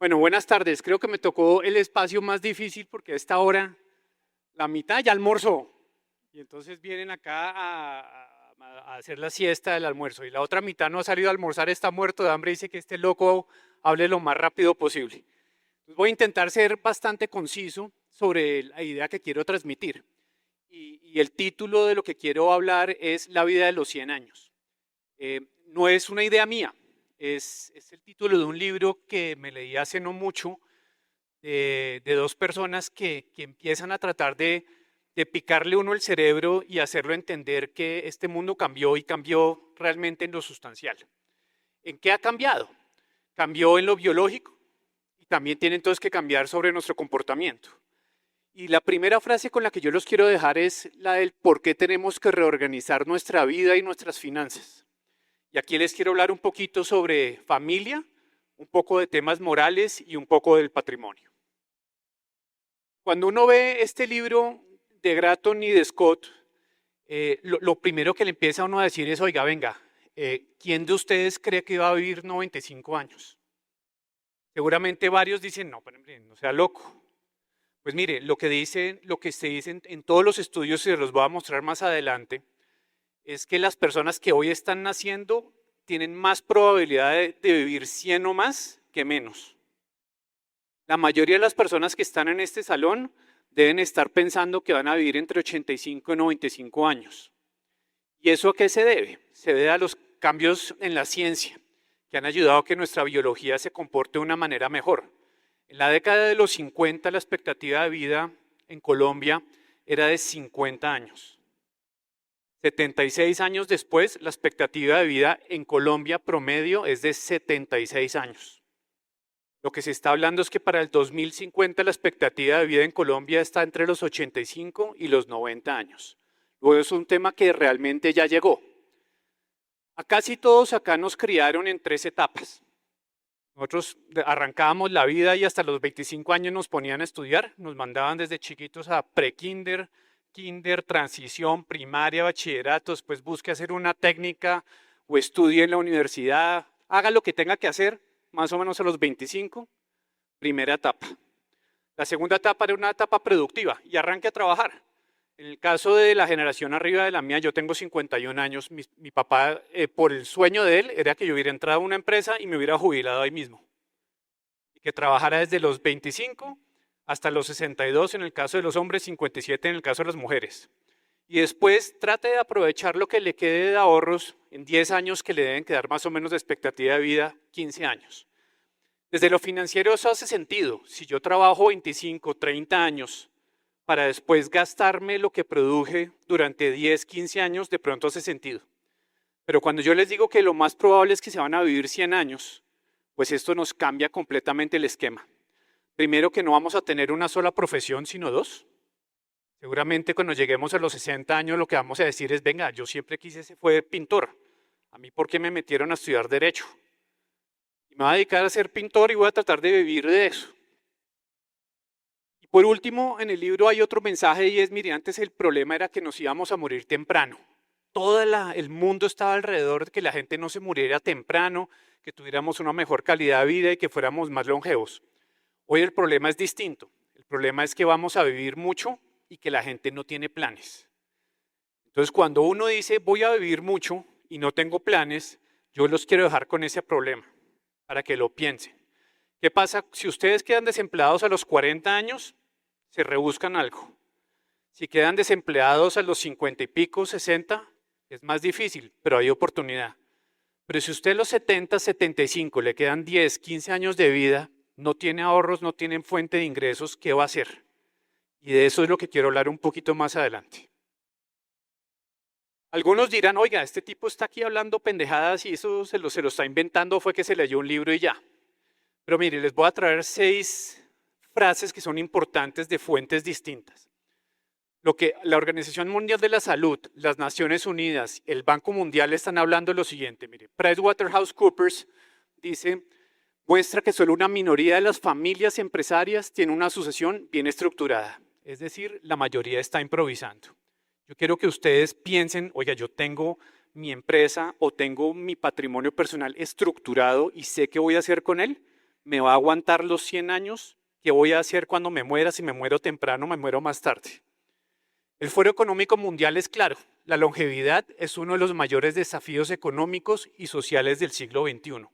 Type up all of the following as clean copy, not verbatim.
Bueno, buenas tardes. Creo que me tocó el espacio más difícil porque a esta hora la mitad ya almorzó y entonces vienen acá a hacer la siesta del almuerzo y la otra mitad no ha salido a almorzar, está muerto de hambre y dice que este loco hable lo más rápido posible. Entonces voy a intentar ser bastante conciso sobre la idea que quiero transmitir y el título de lo que quiero hablar es La vida de los 100 años. No es una idea mía, es el título de un libro que me leí hace no mucho, de dos personas que empiezan a tratar de picarle uno el cerebro y hacerlo entender que este mundo cambió y cambió realmente en lo sustancial. ¿En qué ha cambiado? Cambió en lo biológico y también tiene entonces que cambiar sobre nuestro comportamiento. Y la primera frase con la que yo los quiero dejar es la del por qué tenemos que reorganizar nuestra vida y nuestras finanzas. Y aquí les quiero hablar un poquito sobre familia, un poco de temas morales y un poco del patrimonio. Cuando uno ve este libro de Gratton y de Scott, lo primero que le empieza a uno a decir es, oiga, venga, ¿quién de ustedes cree que va a vivir 95 años? Seguramente varios dicen, no, pero no sea loco. Pues mire, lo que se dice en todos los estudios, y se los voy a mostrar más adelante, es que las personas que hoy están naciendo tienen más probabilidad de vivir 100 o más que menos. La mayoría de las personas que están en este salón deben estar pensando que van a vivir entre 85 y 95 años. ¿Y eso a qué se debe? Se debe a los cambios en la ciencia, que han ayudado a que nuestra biología se comporte de una manera mejor. En la década de los 50, la expectativa de vida en Colombia era de 50 años. 76 años después, la expectativa de vida en Colombia promedio es de 76 años. Lo que se está hablando es que para el 2050 la expectativa de vida en Colombia está entre los 85 y los 90 años. Luego es un tema que realmente ya llegó. A casi todos acá nos criaron en 3 etapas. Nosotros arrancábamos la vida y hasta los 25 años nos ponían a estudiar, nos mandaban desde chiquitos a pre-kinder, kinder, transición, primaria, bachillerato, después busque hacer una técnica o estudie en la universidad, haga lo que tenga que hacer, más o menos a los 25, primera etapa. La segunda etapa era una etapa productiva y arranque a trabajar. En el caso de la generación arriba de la mía, yo tengo 51 años, mi papá, por el sueño de él, era que yo hubiera entrado a una empresa y me hubiera jubilado ahí mismo. Y que trabajara desde los 25 hasta los 62 en el caso de los hombres, 57 en el caso de las mujeres. Y después trate de aprovechar lo que le quede de ahorros en 10 años que le deben quedar más o menos de expectativa de vida, 15 años. Desde lo financiero eso hace sentido. Si yo trabajo 25, 30 años para después gastarme lo que produje durante 10, 15 años, de pronto hace sentido. Pero cuando yo les digo que lo más probable es que se van a vivir 100 años, pues esto nos cambia completamente el esquema. Primero que no vamos a tener una sola profesión, sino dos. Seguramente cuando lleguemos a los 60 años lo que vamos a decir es, venga, yo siempre quise ser pintor. A mí, ¿por qué me metieron a estudiar Derecho? Y me voy a dedicar a ser pintor y voy a tratar de vivir de eso. Y por último, en el libro hay otro mensaje y es, mire, antes el problema era que nos íbamos a morir temprano. Todo el mundo estaba alrededor de que la gente no se muriera temprano, que tuviéramos una mejor calidad de vida y que fuéramos más longevos. Hoy el problema es distinto. El problema es que vamos a vivir mucho y que la gente no tiene planes. Entonces, cuando uno dice voy a vivir mucho y no tengo planes, yo los quiero dejar con ese problema, para que lo piensen. ¿Qué pasa si ustedes quedan desempleados a los 40 años? Se rebuscan algo. Si quedan desempleados a los 50 y pico, 60, es más difícil, pero hay oportunidad. Pero si usted a los 70, 75 le quedan 10, 15 años de vida, no tiene ahorros, no tiene fuente de ingresos, ¿qué va a hacer? Y de eso es lo que quiero hablar un poquito más adelante. Algunos dirán, oiga, este tipo está aquí hablando pendejadas y eso se lo está inventando, fue que se leyó un libro y ya. Pero mire, les voy a traer 6 frases que son importantes de fuentes distintas. Lo que la Organización Mundial de la Salud, las Naciones Unidas, el Banco Mundial están hablando de lo siguiente. Mire, PricewaterhouseCoopers dice, muestra que solo una minoría de las familias empresarias tiene una sucesión bien estructurada. Es decir, la mayoría está improvisando. Yo quiero que ustedes piensen, oiga, yo tengo mi empresa o tengo mi patrimonio personal estructurado y sé qué voy a hacer con él. ¿Me va a aguantar los 100 años? ¿Qué voy a hacer cuando me muera? Si me muero temprano, me muero más tarde. El Foro Económico Mundial es claro, la longevidad es uno de los mayores desafíos económicos y sociales del siglo XXI.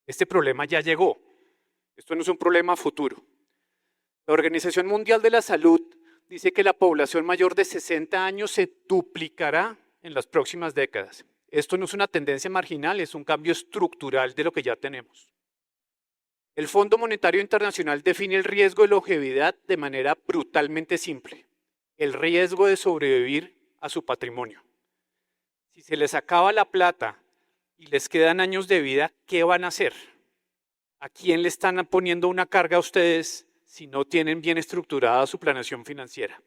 Este problema ya llegó, esto no es un problema futuro. La Organización Mundial de la Salud dice que la población mayor de 60 años se duplicará en las próximas décadas. Esto no es una tendencia marginal, es un cambio estructural de lo que ya tenemos. El Fondo Monetario Internacional define el riesgo de longevidad de manera brutalmente simple. El riesgo de sobrevivir a su patrimonio. Si se les acaba la plata y les quedan años de vida, ¿qué van a hacer? ¿A quién le están poniendo una carga a ustedes si no tienen bien estructurada su planeación financiera?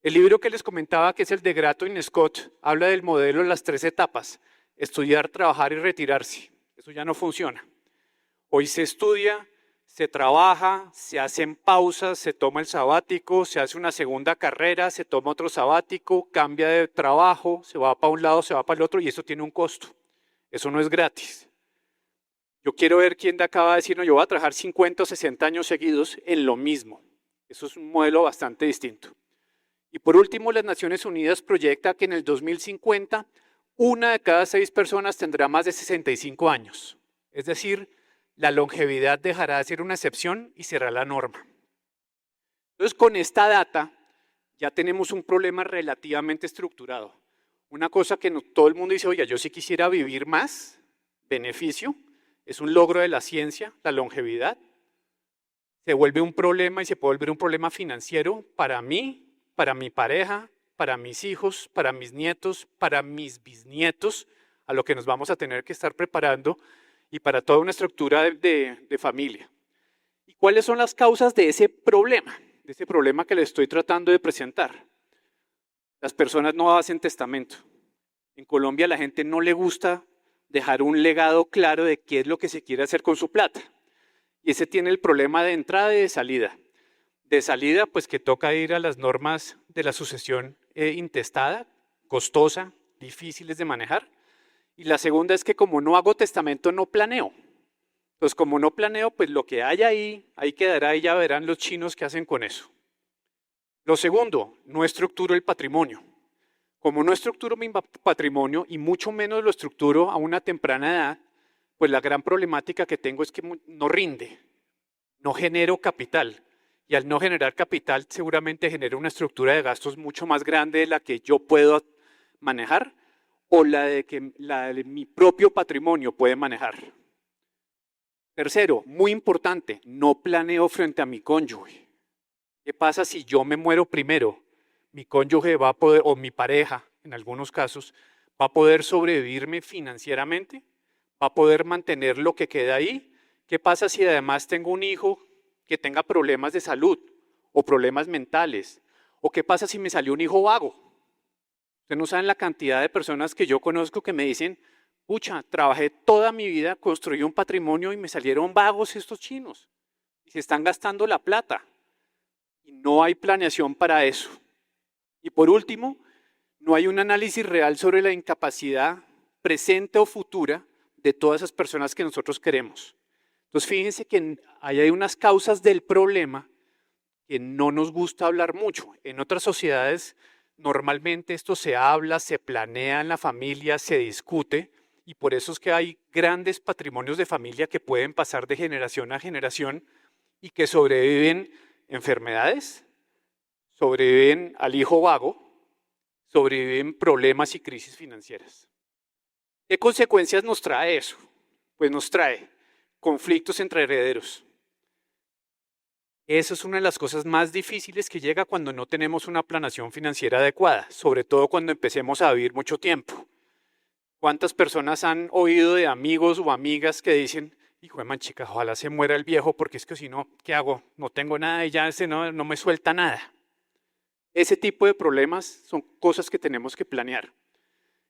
El libro que les comentaba, que es el de Gratton y Scott, habla del modelo de las 3 etapas: estudiar, trabajar y retirarse. Eso ya no funciona. Hoy se estudia, se trabaja, se hacen pausas, se toma el sabático, se hace una segunda carrera, se toma otro sabático, cambia de trabajo, se va para un lado, se va para el otro, y eso tiene un costo. Eso no es gratis. Yo quiero ver quién de acá va a decir, no, yo voy a trabajar 50 o 60 años seguidos en lo mismo. Eso es un modelo bastante distinto. Y por último, las Naciones Unidas proyecta que en el 2050, 1 de cada 6 personas tendrá más de 65 años. Es decir, la longevidad dejará de ser una excepción y será la norma. Entonces, con esta data ya tenemos un problema relativamente estructurado. Una cosa que no, todo el mundo dice, oye, yo sí quisiera vivir más, beneficio, es un logro de la ciencia, la longevidad. Se vuelve un problema y se puede volver un problema financiero para mí, para mi pareja, para mis hijos, para mis nietos, para mis bisnietos, a lo que nos vamos a tener que estar preparando, y para toda una estructura de familia. ¿Y cuáles son las causas de ese problema? De ese problema que les estoy tratando de presentar. Las personas no hacen testamento. En Colombia a la gente no le gusta dejar un legado claro de qué es lo que se quiere hacer con su plata. Y ese tiene el problema de entrada y de salida. De salida, pues que toca ir a las normas de la sucesión intestada, costosa, difíciles de manejar. Y la segunda es que como no hago testamento, no planeo. Entonces, como no planeo, pues lo que hay ahí quedará y ya verán los chinos qué hacen con eso. Lo segundo, no estructuro el patrimonio. Como no estructuro mi patrimonio y mucho menos lo estructuro a una temprana edad, pues la gran problemática que tengo es que no rinde, no genero capital. Y al no generar capital, seguramente genera una estructura de gastos mucho más grande de la que yo puedo manejar, o la de mi propio patrimonio puede manejar. Tercero, muy importante, no planeo frente a mi cónyuge. ¿Qué pasa si yo me muero primero? Mi cónyuge va a poder, o mi pareja, en algunos casos, va a poder sobrevivirme financieramente, va a poder mantener lo que queda ahí. ¿Qué pasa si además tengo un hijo que tenga problemas de salud o problemas mentales? ¿O qué pasa si me salió un hijo vago? Ustedes no saben la cantidad de personas que yo conozco que me dicen, pucha, trabajé toda mi vida, construí un patrimonio y me salieron vagos estos chinos. Y se están gastando la plata. Y no hay planeación para eso. Y por último, no hay un análisis real sobre la incapacidad presente o futura de todas esas personas que nosotros queremos. Entonces fíjense que hay unas causas del problema que no nos gusta hablar mucho. En otras sociedades normalmente esto se habla, se planea en la familia, se discute, y por eso es que hay grandes patrimonios de familia que pueden pasar de generación a generación y que sobreviven enfermedades, sobreviven al hijo vago, sobreviven problemas y crisis financieras. ¿Qué consecuencias nos trae eso? Pues nos trae conflictos entre herederos. Esa es una de las cosas más difíciles que llega cuando no tenemos una planeación financiera adecuada, sobre todo cuando empecemos a vivir mucho tiempo. ¿Cuántas personas han oído de amigos o amigas que dicen, hijo de manchica, ojalá se muera el viejo porque es que si no, ¿qué hago? No tengo nada y ya ese no me suelta nada. Ese tipo de problemas son cosas que tenemos que planear.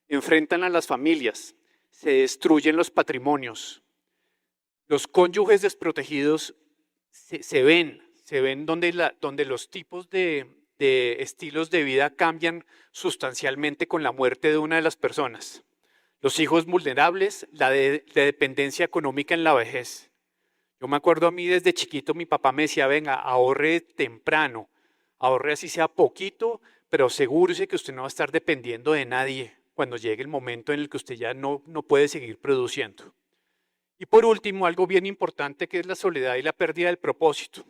Enfrentan a las familias, se destruyen los patrimonios. Los cónyuges desprotegidos se ven donde los tipos de estilos de vida cambian sustancialmente con la muerte de una de las personas. Los hijos vulnerables, la dependencia económica en la vejez. Yo me acuerdo a mí desde chiquito, mi papá me decía, venga, ahorre temprano, ahorre así sea poquito, pero asegúrese que usted no va a estar dependiendo de nadie cuando llegue el momento en el que usted ya no puede seguir produciendo. Y por último, algo bien importante que es la soledad y la pérdida del propósito.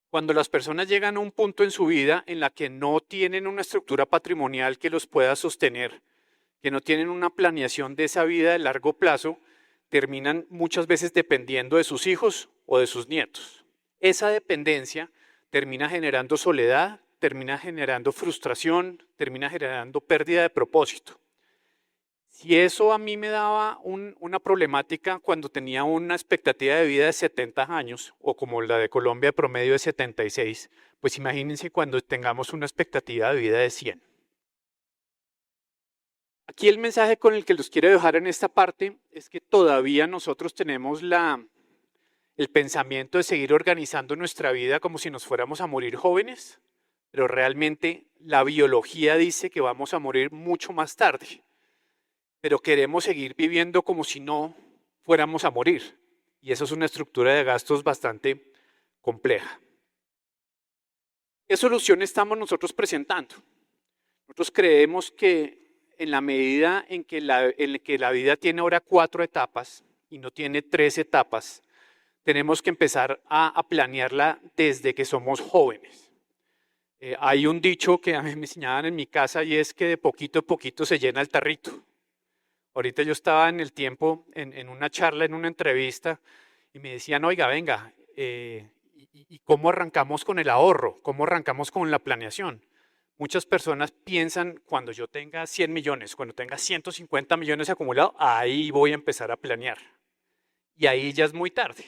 Cuando las personas llegan a un punto en su vida en la que no tienen una estructura patrimonial que los pueda sostener, que no tienen una planeación de esa vida de largo plazo, terminan muchas veces dependiendo de sus hijos o de sus nietos. Esa dependencia termina generando soledad, termina generando frustración, termina generando pérdida de propósito. Si eso a mí me daba una problemática cuando tenía una expectativa de vida de 70 años, o como la de Colombia de promedio de 76, pues imagínense cuando tengamos una expectativa de vida de 100. Aquí el mensaje con el que los quiero dejar en esta parte es que todavía nosotros tenemos el pensamiento de seguir organizando nuestra vida como si nos fuéramos a morir jóvenes, pero realmente la biología dice que vamos a morir mucho más tarde, pero queremos seguir viviendo como si no fuéramos a morir. Y eso es una estructura de gastos bastante compleja. ¿Qué solución estamos nosotros presentando? Nosotros creemos que en la medida en que la vida tiene ahora 4 etapas y no tiene 3 etapas, tenemos que empezar a planearla desde que somos jóvenes. Hay un dicho que a mí me enseñaban en mi casa y es que de poquito a poquito se llena el tarrito. Ahorita yo estaba en el tiempo, en una charla, en una entrevista, y me decían, oiga, venga, ¿y cómo arrancamos con el ahorro? ¿Cómo arrancamos con la planeación? Muchas personas piensan, cuando yo tenga 100 millones, cuando tenga 150 millones acumulados, ahí voy a empezar a planear. Y ahí ya es muy tarde.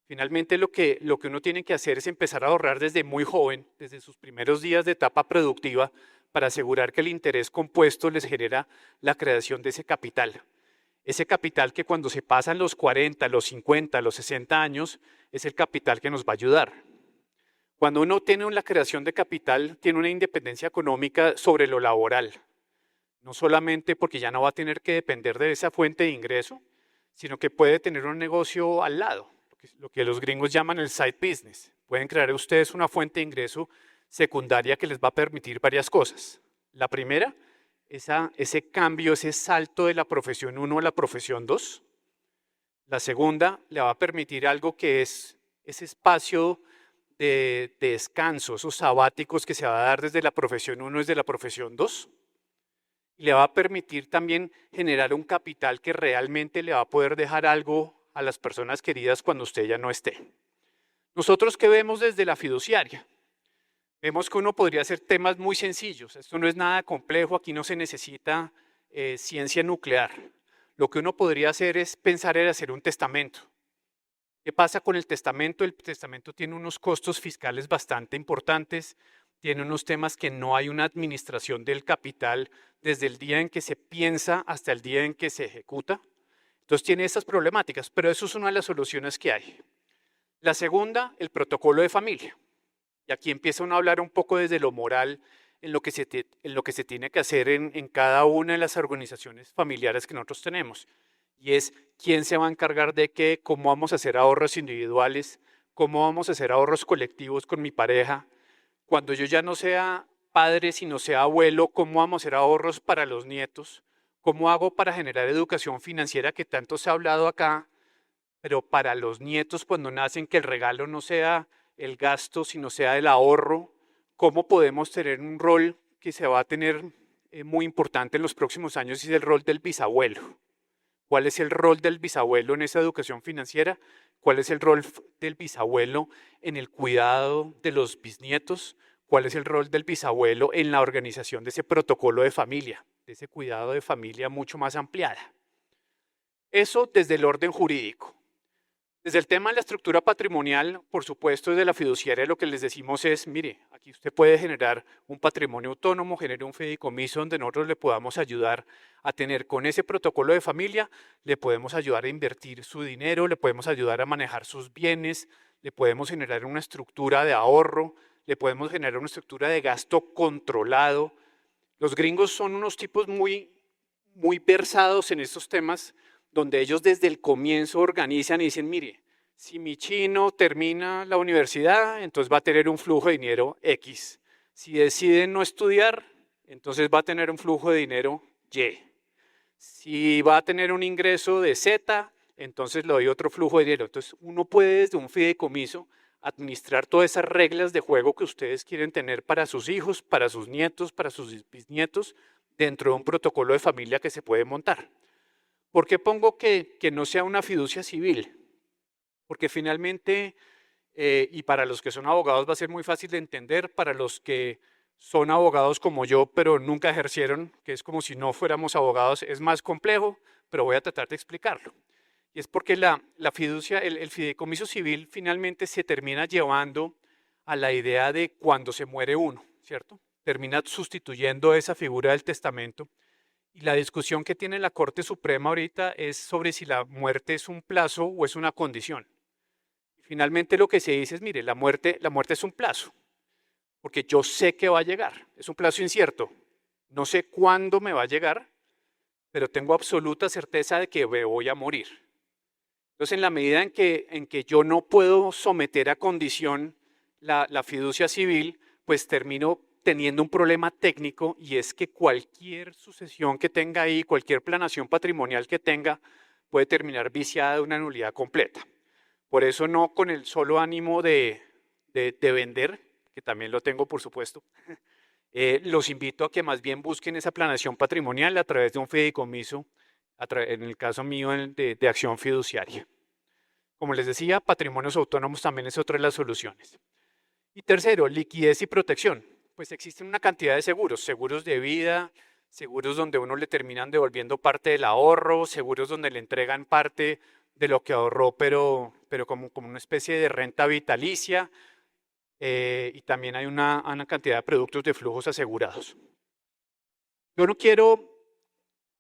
Finalmente lo que uno tiene que hacer es empezar a ahorrar desde muy joven, desde sus primeros días de etapa productiva, para asegurar que el interés compuesto les genera la creación de ese capital. Ese capital que cuando se pasan los 40, los 50, los 60 años, es el capital que nos va a ayudar. Cuando uno tiene la creación de capital, tiene una independencia económica sobre lo laboral. No solamente porque ya no va a tener que depender de esa fuente de ingreso, sino que puede tener un negocio al lado, lo que los gringos llaman el side business. Pueden crear ustedes una fuente de ingreso secundaria que les va a permitir varias cosas. La primera, ese cambio, ese salto de la profesión 1 a la profesión 2. La segunda, le va a permitir algo que es ese espacio de descanso, esos sabáticos que se va a dar desde la profesión 1 desde la profesión 2. Y le va a permitir también generar un capital que realmente le va a poder dejar algo a las personas queridas cuando usted ya no esté. Nosotros, ¿qué vemos desde la fiduciaria? Vemos que uno podría hacer temas muy sencillos. Esto no es nada complejo, aquí no se necesita ciencia nuclear. Lo que uno podría hacer es pensar en hacer un testamento. ¿Qué pasa con el testamento? El testamento tiene unos costos fiscales bastante importantes, tiene unos temas que no hay una administración del capital desde el día en que se piensa hasta el día en que se ejecuta. Entonces tiene esas problemáticas, pero eso es una de las soluciones que hay. La segunda, el protocolo de familia. Y aquí empieza uno a hablar un poco desde lo moral en lo que se tiene que hacer en cada una de las organizaciones familiares que nosotros tenemos. Y es quién se va a encargar de qué, cómo vamos a hacer ahorros individuales, cómo vamos a hacer ahorros colectivos con mi pareja. Cuando yo ya no sea padre, sino sea abuelo, cómo vamos a hacer ahorros para los nietos, cómo hago para generar educación financiera que tanto se ha hablado acá, pero para los nietos cuando nacen que el regalo no sea el gasto, sino sea el ahorro, cómo podemos tener un rol que se va a tener muy importante en los próximos años y es el rol del bisabuelo. ¿Cuál es el rol del bisabuelo en esa educación financiera? ¿Cuál es el rol del bisabuelo en el cuidado de los bisnietos? ¿Cuál es el rol del bisabuelo en la organización de ese protocolo de familia, de ese cuidado de familia mucho más ampliada? Eso desde el orden jurídico. Desde el tema de la estructura patrimonial, por supuesto, desde la fiduciaria lo que les decimos es, mire, aquí usted puede generar un patrimonio autónomo, genere un fideicomiso donde nosotros le podamos ayudar a tener con ese protocolo de familia, le podemos ayudar a invertir su dinero, le podemos ayudar a manejar sus bienes, le podemos generar una estructura de ahorro, le podemos generar una estructura de gasto controlado. Los gringos son unos tipos muy versados en estos temas donde ellos desde el comienzo organizan y dicen, mire, si mi chino termina la universidad, entonces va a tener un flujo de dinero X. Si decide no estudiar, entonces va a tener un flujo de dinero Y. Si va a tener un ingreso de Z, entonces le doy otro flujo de dinero. Entonces uno puede desde un fideicomiso administrar todas esas reglas de juego que ustedes quieren tener para sus hijos, para sus nietos, para sus bisnietos, dentro de un protocolo de familia que se puede montar. ¿Por qué pongo que no sea una fiducia civil? Porque finalmente, y para los que son abogados va a ser muy fácil de entender, para los que son abogados como yo, pero nunca ejercieron, que es como si no fuéramos abogados, es más complejo, pero voy a tratar de explicarlo. Y es porque la fiducia, el fideicomiso civil finalmente se termina llevando a la idea de cuando se muere uno, ¿cierto? Termina sustituyendo esa figura del testamento. Y la discusión que tiene la Corte Suprema ahorita es sobre si la muerte es un plazo o es una condición. Finalmente lo que se dice es, mire, la muerte es un plazo, porque yo sé que va a llegar, es un plazo incierto, no sé cuándo me va a llegar, pero tengo absoluta certeza de que me voy a morir. Entonces, en la medida en que yo no puedo someter a condición la fiducia civil, pues termino teniendo un problema técnico, y es que cualquier sucesión que tenga ahí, cualquier planación patrimonial que tenga, puede terminar viciada de una nulidad completa. Por eso no con el solo ánimo de vender, que también lo tengo por supuesto, los invito a que más bien busquen esa planeación patrimonial a través de un fideicomiso, en el caso mío de acción fiduciaria. Como les decía, patrimonios autónomos también es otra de las soluciones. Y tercero, liquidez y protección. Pues existen una cantidad de seguros, seguros de vida, seguros donde uno le terminan devolviendo parte del ahorro, seguros donde le entregan parte de lo que ahorró, pero como una especie de renta vitalicia, y también hay una cantidad de productos de flujos asegurados. Yo no quiero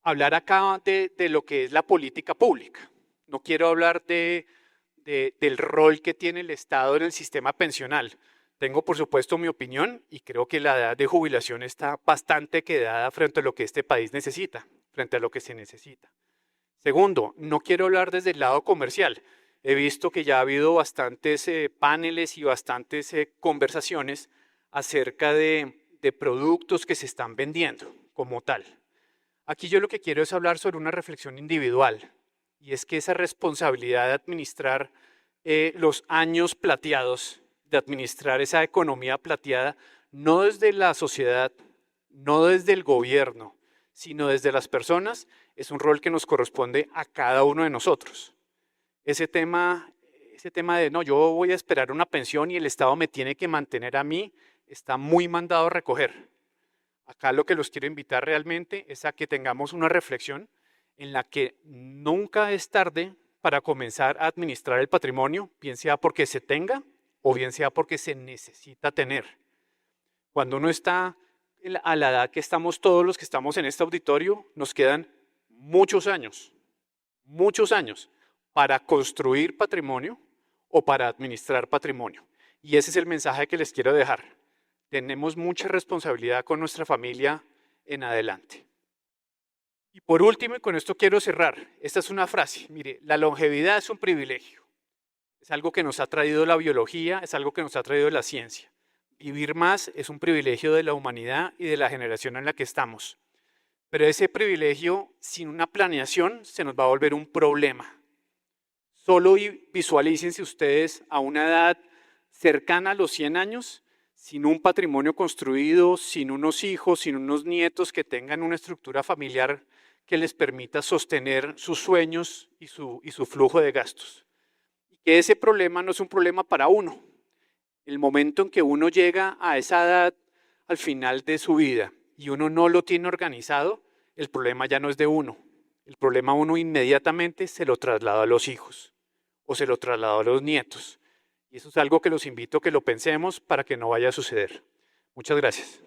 hablar acá de lo que es la política pública, no quiero hablar del rol que tiene el Estado en el sistema pensional. Tengo, por supuesto, mi opinión y creo que la edad de jubilación está bastante quedada frente a lo que este país necesita, frente a lo que se necesita. Segundo, no quiero hablar desde el lado comercial. He visto que ya ha habido bastantes paneles y bastantes conversaciones acerca de productos que se están vendiendo como tal. Aquí yo lo que quiero es hablar sobre una reflexión individual, y es que esa responsabilidad de administrar los años plateados, de administrar esa economía plateada, no desde la sociedad, no desde el gobierno, sino desde las personas, es un rol que nos corresponde a cada uno de nosotros. Ese tema de no, yo voy a esperar una pensión y el Estado me tiene que mantener a mí, está muy mandado a recoger. Acá lo que los quiero invitar realmente es a que tengamos una reflexión en la que nunca es tarde para comenzar a administrar el patrimonio, bien sea porque se tenga o bien sea porque se necesita tener. Cuando uno está a la edad que estamos todos los que estamos en este auditorio, nos quedan muchos años para construir patrimonio o para administrar patrimonio. Y ese es el mensaje que les quiero dejar. Tenemos mucha responsabilidad con nuestra familia en adelante. Y por último, y con esto quiero cerrar, esta es una frase, mire, la longevidad es un privilegio. Es algo que nos ha traído la biología, es algo que nos ha traído la ciencia. Vivir más es un privilegio de la humanidad y de la generación en la que estamos. Pero ese privilegio, sin una planeación, se nos va a volver un problema. Solo visualícense ustedes a una edad cercana a los 100 años, sin un patrimonio construido, sin unos hijos, sin unos nietos que tengan una estructura familiar que les permita sostener sus sueños y su flujo de gastos. Y que ese problema no es un problema para uno. El momento en que uno llega a esa edad al final de su vida y uno no lo tiene organizado, el problema ya no es de uno. El problema uno inmediatamente se lo traslada a los hijos o se lo traslada a los nietos. Y eso es algo que los invito a que lo pensemos para que no vaya a suceder. Muchas gracias.